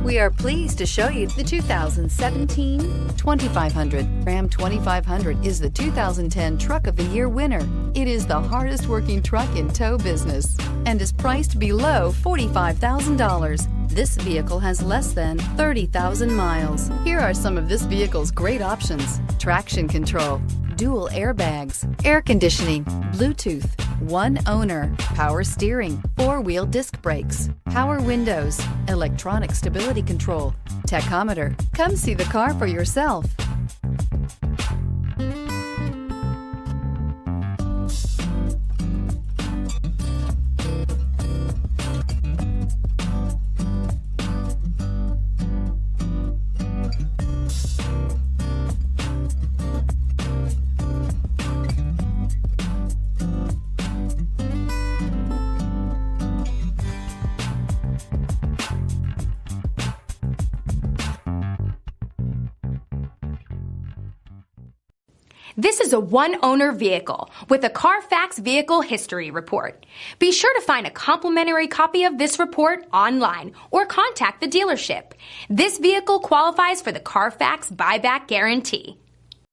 We are pleased to show you the 2017 2500. Ram 2500 is the 2010 Truck of the Year winner. It is the hardest working truck in tow business and is priced below $45,000. This vehicle has less than 30,000 miles. Here are some of this vehicle's great options: traction control, dual airbags, air conditioning, Bluetooth, one owner, power steering, four-wheel disc brakes, power windows, electronic stability control, tachometer. Come see the car for yourself. This is a one-owner vehicle with a CARFAX Vehicle History Report. Be sure to find a complimentary copy of this report online or contact the dealership. This vehicle qualifies for the CARFAX Buyback Guarantee.